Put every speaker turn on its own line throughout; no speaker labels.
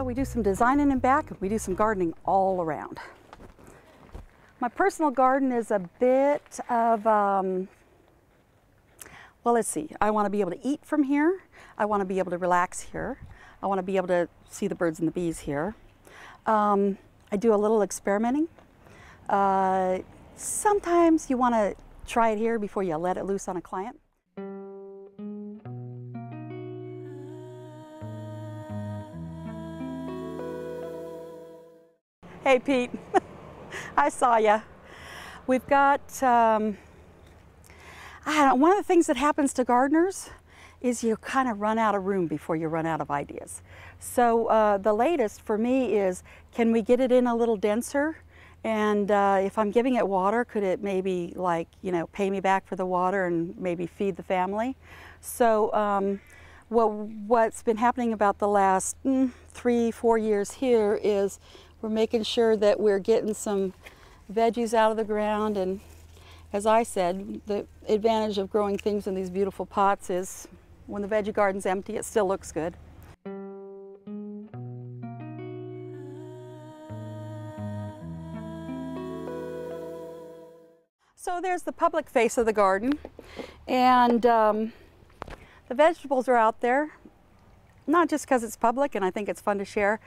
We do some designing in back, we do some gardening all around. My personal garden is a bit of, well, let's see. I want to be able to eat from here. I want to be able to relax here. I want to be able to see the birds and the bees here. I do a little experimenting. Sometimes you want to try it here before you let it loose on a client. Hey Pete, I saw ya. We've got, I don't know, one of the things that happens to gardeners is you kind of run out of room before you run out of ideas. So the latest for me is, can we get it in a little denser? And if I'm giving it water, could it maybe, like, you know, pay me back for the water and maybe feed the family? So what's been happening about the last 3-4 years here is we're making sure that we're getting some veggies out of the ground. And as I said, the advantage of growing things in these beautiful pots is when the veggie garden's empty, it still looks good. So there's the public face of the garden, and the vegetables are out there, not just because it's public and I think it's fun to share,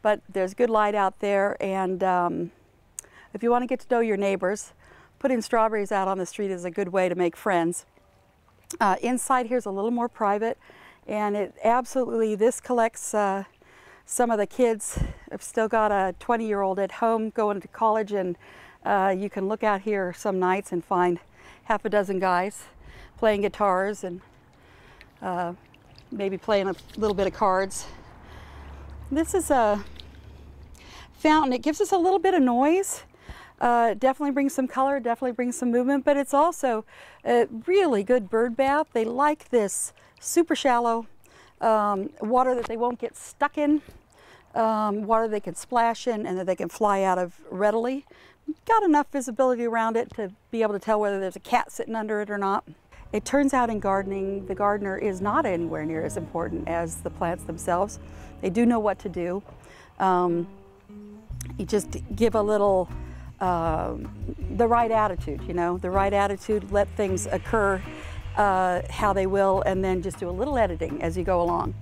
but there's good light out there, and if you want to get to know your neighbors, putting strawberries out on the street is a good way to make friends. Inside here's a little more private, and it absolutely, this collects some of the kids. I've still got a 20-year-old at home going to college, and you can look out here some nights and find half a dozen guys playing guitars and maybe playing a little bit of cards. This is a fountain. It gives us a little bit of noise. Definitely brings some color, definitely brings some movement, but it's also a really good bird bath. They like this super shallow water that they won't get stuck in, water they can splash in and that they can fly out of readily. Got enough visibility around it to be able to tell whether there's a cat sitting under it or not. It turns out in gardening, the gardener is not anywhere near as important as the plants themselves. They do know what to do. You just give a little, the right attitude, you know, the right attitude, let things occur how they will, and then just do a little editing as you go along.